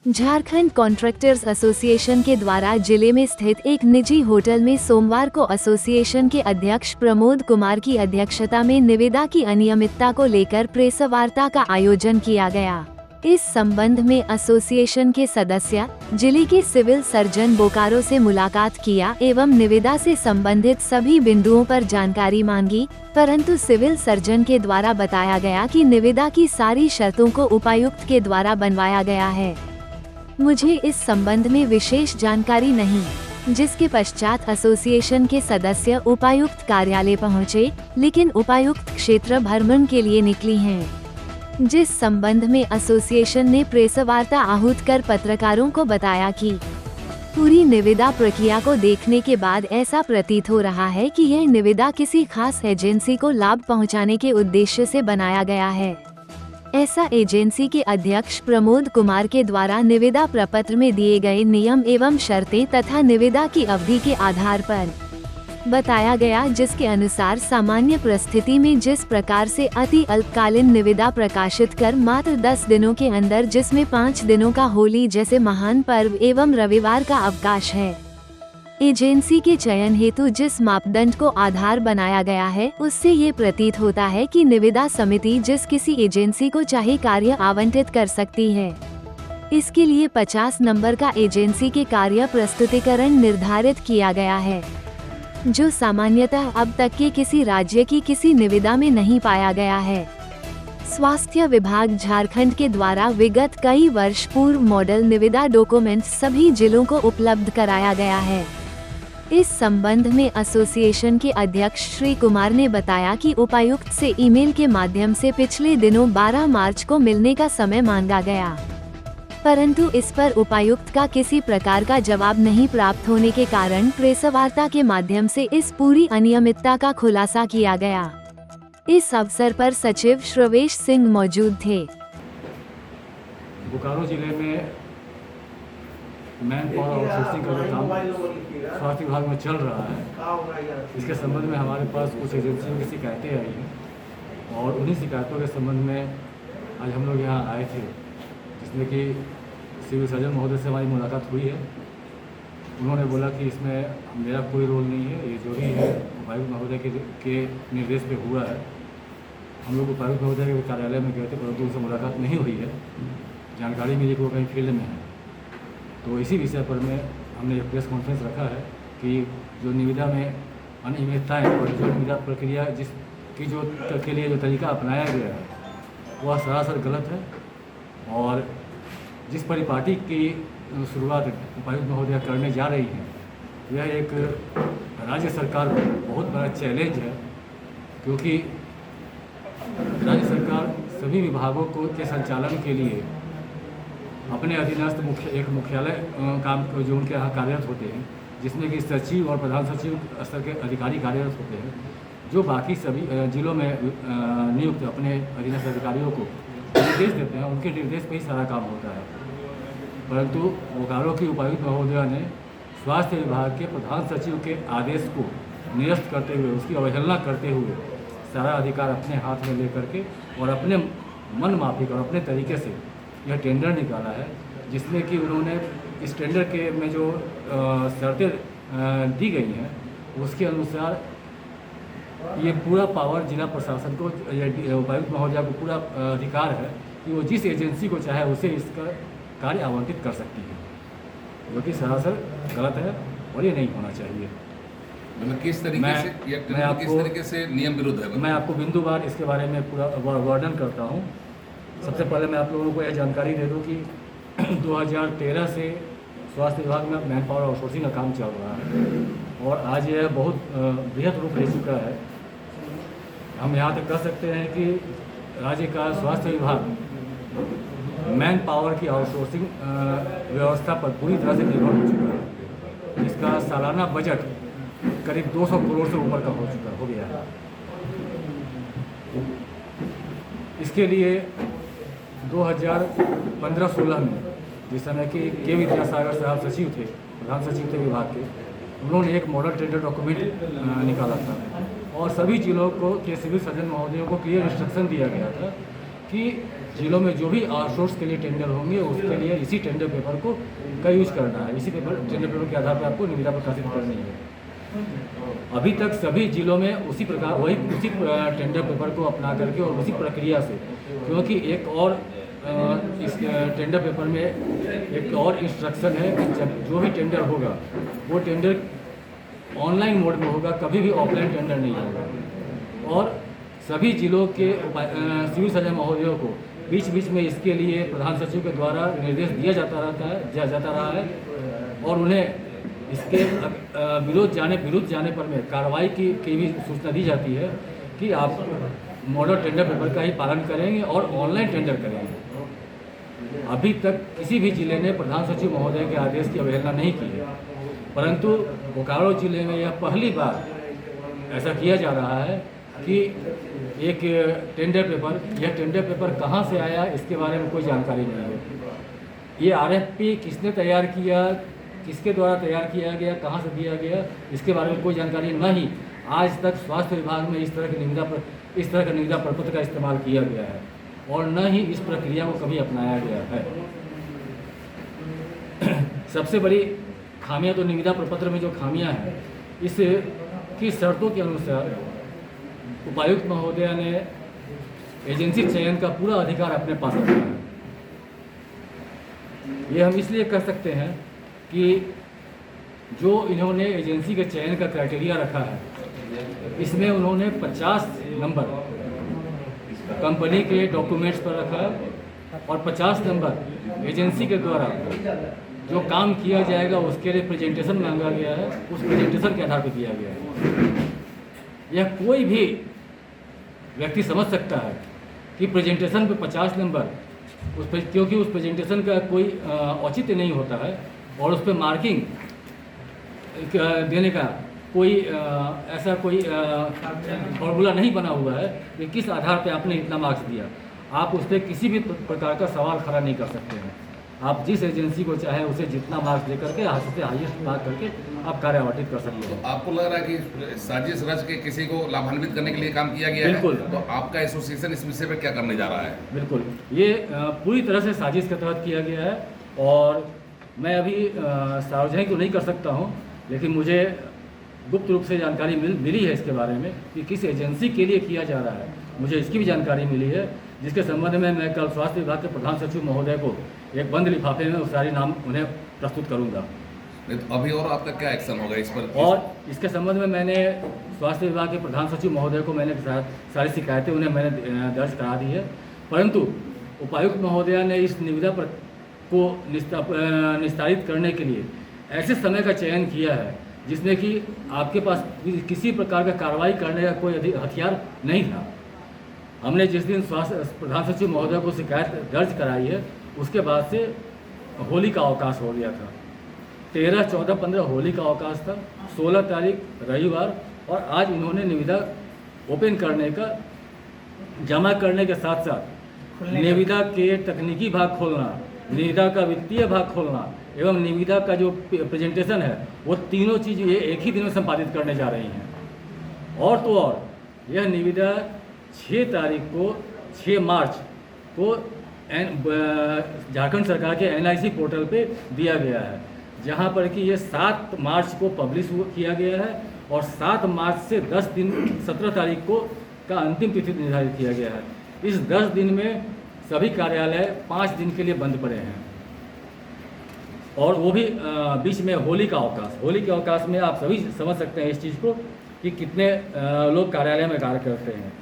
Jharkhand contractors association के द्वारा जिले में स्थित एक निजी होटल में सोमवार को एसोसिएशन के अध्यक्ष प्रमोद कुमार की अध्यक्षता में निविदा की अनियमितता को लेकर प्रेस वार्ता का आयोजन किया गया। इस संबंध में एसोसिएशन के सदस्य जिले के सिविल सर्जन बोकारो से मुलाकात किया एवं निविदा से संबंधित सभी बिंदुओं पर जानकारी मांगी, परंतु सिविल सर्जन के द्वारा बताया गया कि निविदा की सारी शर्तों को उपायुक्त के द्वारा बनवाया गया है। मुझे इस संबंध में विशेष जानकारी नहीं, जिसके पश्चात एसोसिएशन के सदस्य उपायुक्त कार्यालय पहुंचे, लेकिन उपायुक्त क्षेत्र भ्रमण के लिए निकली हैं। जिस संबंध में एसोसिएशन ने प्रेस वार्ता आहूत कर पत्रकारों को बताया कि पूरी निविदा प्रक्रिया को देखने के बाद ऐसा प्रतीत हो रहा है कि यह निविदा किसी खास एजेंसी को लाभ पहुंचाने के उद्देश्य से बनाया गया है। ऐसा एजेंसी के अध्यक्ष प्रमोद कुमार के द्वारा निविदा प्रपत्र में दिए गए नियम एवं शर्तें तथा निविदा की अवधि के आधार पर बताया गया, जिसके अनुसार सामान्य परिस्थिति में जिस प्रकार से अति अल्पकालीन निविदा प्रकाशित कर मात्र 10 दिनों के अंदर, जिसमें 5 दिनों का होली जैसे महान पर्व एवं रविवार का अवकाश है, एजेंसी के चयन हेतु जिस मापदंड को आधार बनाया गया है, उससे ये प्रतीत होता है कि निविदा समिति जिस किसी एजेंसी को चाहे कार्य आवंटित कर सकती है। इसके लिए 50 नंबर का एजेंसी के कार्य प्रस्तुतिकरण निर्धारित किया गया है, जो सामान्यतः अब तक के किसी राज्य की किसी निविदा में नहीं पाया गया है। स्वास्थ्य विभाग झारखंड के द्वारा विगत कई वर्ष पूर्व मॉडल निविदा डॉक्यूमेंट सभी जिलों को उपलब्ध कराया गया है। इस संबंध में एसोसिएशन के अध्यक्ष श्री कुमार ने बताया कि उपायुक्त से ईमेल के माध्यम से पिछले दिनों 12 मार्च को मिलने का समय मांगा गया, परंतु इस पर उपायुक्त का किसी प्रकार का जवाब नहीं प्राप्त होने के कारण प्रेस वार्ता के माध्यम से इस पूरी अनियमितता का खुलासा किया गया। इस अवसर पर सचिव श्रवेश सिंह मौजूद थे। बोकारो जिले में मैन पावर आउटसोर्सिंग का काम स्वास्थ्य विभाग में चल रहा है। इसके संबंध में हमारे पास कुछ एजेंसियों की शिकायतें आई हैं और उन्हीं शिकायतों के संबंध में आज हम लोग यहाँ आए थे, जिसमें कि सिविल सर्जन महोदय से हमारी मुलाकात हुई है। उन्होंने बोला कि इसमें मेरा कोई रोल नहीं है, ये जो भी है उपायुक्त महोदय के निर्देश पे हुआ है। हम लोग उपायुक्त महोदय के कार्यालय में गए थे, परंतु उनसे मुलाकात नहीं हुई है। जानकारी मिली कि वो कहीं फील्ड में है। तो इसी विषय पर हमने एक प्रेस कॉन्फ्रेंस रखा है कि जो निविदा में अनियमितताएँ और जो निविदा प्रक्रिया जिसकी जो के लिए जो तरीका अपनाया गया है वह सरासर गलत है, और जिस परिपाटी की शुरुआत उपायुक्त महोदय करने जा रही हैं, यह एक राज्य सरकार को बहुत बड़ा चैलेंज है, क्योंकि राज्य सरकार सभी विभागों के संचालन के लिए अपने अधीनस्थ एक मुख्यालय काम जो उनके यहाँ कार्यरत होते हैं, जिसमें कि सचिव और प्रधान सचिव स्तर के अधिकारी कार्यरत होते हैं, जो बाकी सभी जिलों में नियुक्त अपने अधीनस्थ अधिकारियों को निर्देश देते हैं, उनके निर्देश पर ही सारा काम होता है। परंतु बोकारो की उपायुक्त महोदया ने स्वास्थ्य विभाग के प्रधान सचिव के आदेश को निरस्त करते हुए, उसकी अवहेलना करते हुए सारा अधिकार अपने हाथ में लेकर के और अपने मन माफिक और अपने तरीके से यह टेंडर निकाला है, जिसमें कि उन्होंने इस टेंडर के में जो शर्तें दी गई हैं उसके अनुसार ये पूरा पावर जिला प्रशासन को, उपायुक्त महोदया को पूरा अधिकार है कि वो जिस एजेंसी को चाहे उसे इसका कार्य आवंटित कर सकती है, जो कि सरासर गलत है और ये नहीं होना चाहिए। मतलब किस तरीके से नियम विरुद्ध है? मैं आपको बिंदुवार इसके बारे में पूरा वर्णन करता हूँ। सबसे पहले मैं आप लोगों को यह जानकारी दे दूँ कि 2013 से स्वास्थ्य विभाग में मैन पावर आउटसोर्सिंग का काम चल रहा है और आज यह बहुत बृहद रूप ले चुका है। हम यहाँ तक कह सकते हैं कि राज्य का स्वास्थ्य विभाग मैन पावर की आउटसोर्सिंग व्यवस्था पर पूरी तरह से निर्भर हो चुका है। इसका सालाना बजट करीब 200 करोड़ से ऊपर का हो गया है। इसके लिए 2015-16 में जिस समय कि के विद्यासागर साहब सचिव थे, प्रधान सचिव थे विभाग के, उन्होंने एक मॉडल टेंडर डॉक्यूमेंट निकाला था और सभी जिलों को के सिविल सर्जन महोदयों को क्लियर इंस्ट्रक्शन दिया गया था कि जिलों में जो भी आउटसोर्स के लिए टेंडर होंगे उसके लिए इसी टेंडर पेपर को का यूज करना है, इसी टेंडर पेपर के आधार पर आपको निविदा प्रकाशित करनी है। अभी तक सभी जिलों में उसी टेंडर पेपर को अपना करके और उसी प्रक्रिया से, क्योंकि एक और इस टेंडर पेपर में एक और इंस्ट्रक्शन है कि जब जो भी टेंडर होगा वो टेंडर ऑनलाइन मोड में होगा, कभी भी ऑफलाइन टेंडर नहीं होगा। और सभी जिलों के सिविल सर्जन महोदयों को बीच बीच में इसके लिए प्रधान सचिव के द्वारा निर्देश दिया जाता रहा है और उन्हें इसके विरुद्ध जाने पर में कार्रवाई की भी सूचना दी जाती है कि आप मॉडल टेंडर पेपर का ही पालन करेंगे और ऑनलाइन टेंडर करेंगे। अभी तक किसी भी जिले ने प्रधान सचिव महोदय के आदेश की अवहेलना नहीं की है, परंतु बोकारो जिले में यह पहली बार ऐसा किया जा रहा है कि एक टेंडर पेपर कहाँ से आया इसके बारे में कोई जानकारी नहीं है। ये आरएफपी किसने तैयार किया, किसके द्वारा तैयार किया गया, कहाँ से दिया गया, इसके बारे में कोई जानकारी नहीं। आज तक स्वास्थ्य विभाग में इस तरह का निविदा प्रपत्र का इस्तेमाल किया गया है और न ही इस प्रक्रिया को कभी अपनाया गया है। सबसे बड़ी खामियां तो निविदा प्रपत्र में जो खामियां हैं, इस की शर्तों के अनुसार उपायुक्त महोदय ने एजेंसी चयन का पूरा अधिकार अपने पास रखा है। ये हम इसलिए कह सकते हैं कि जो इन्होंने एजेंसी के चयन का क्राइटेरिया रखा है, इसमें उन्होंने 50 नंबर कंपनी के डॉक्यूमेंट्स पर रखा है और 50 नंबर एजेंसी के द्वारा जो काम किया जाएगा उसके लिए प्रेजेंटेशन मांगा गया है, उस प्रेजेंटेशन के आधार पर किया गया है। यह कोई भी व्यक्ति समझ सकता है कि प्रेजेंटेशन पे 50 नंबर क्योंकि उस प्रेजेंटेशन का कोई औचित्य नहीं होता है और उस पर मार्किंग देने का कोई ऐसा कोई फॉर्मूला नहीं बना हुआ है कि किस आधार पे आपने इतना मार्क्स दिया। आप उस पर किसी भी प्रकार का सवाल खड़ा नहीं कर सकते हैं। आप जिस एजेंसी को चाहे उसे जितना मार्क्स दे करके हाईएस्ट मार्क करके आप कार्य आवंटित कर सकते हैं। तो आपको लग रहा है कि साजिश रच के किसी को लाभान्वित करने के लिए काम किया गया बिल्कुल है? तो आपका एसोसिएशन इस विषय पर क्या करने जा रहा है? बिल्कुल, ये पूरी तरह से साजिश के तहत किया गया है और मैं अभी सार्वजनिक तो नहीं कर सकता हूँ, लेकिन मुझे गुप्त रूप से जानकारी मिली है इसके बारे में कि किस एजेंसी के लिए किया जा रहा है। मुझे इसकी भी जानकारी मिली है, जिसके संबंध में मैं कल स्वास्थ्य विभाग के प्रधान सचिव महोदय को एक बंद लिफाफे में सारे नाम उन्हें प्रस्तुत करूंगा। नहीं तो अभी और आपका क्या एक्शन होगा इस पर? और इसके संबंध में मैंने स्वास्थ्य विभाग के प्रधान सचिव महोदय को मैंने सारी शिकायतें उन्हें मैंने दर्ज करा दी है, परंतु उपायुक्त महोदय ने इस निविदा को निस्तारित करने के लिए ऐसे समय का चयन किया है जिसमें कि आपके पास किसी प्रकार का कार्रवाई करने का कोई हथियार नहीं था। हमने जिस दिन प्रधान सचिव महोदय को शिकायत दर्ज कराई है उसके बाद से होली का अवकाश हो गया था। 13, 14, 15 होली का अवकाश था, 16 तारीख रविवार, और आज इन्होंने निविदा ओपन करने का जमा करने के साथ साथ निविदा के तकनीकी भाग खोलना, निविदा का वित्तीय भाग खोलना एवं निविदा का जो प्रेजेंटेशन है वो तीनों चीज़ ये एक ही दिन में संपादित करने जा रही हैं। और तो और यह निविदा 6 तारीख को 6 मार्च को झारखंड सरकार के NIC पोर्टल पे दिया गया है, जहां पर कि ये 7 मार्च को पब्लिश किया गया है और 7 मार्च से 10 दिन 17 तारीख को का अंतिम तिथि निर्धारित किया गया है। इस 10 दिन में सभी कार्यालय 5 दिन के लिए बंद पड़े हैं और वो भी बीच में होली का अवकाश में आप सभी समझ सकते हैं इस चीज़ को कि कितने लोग कार्यालय में कार्य करते हैं।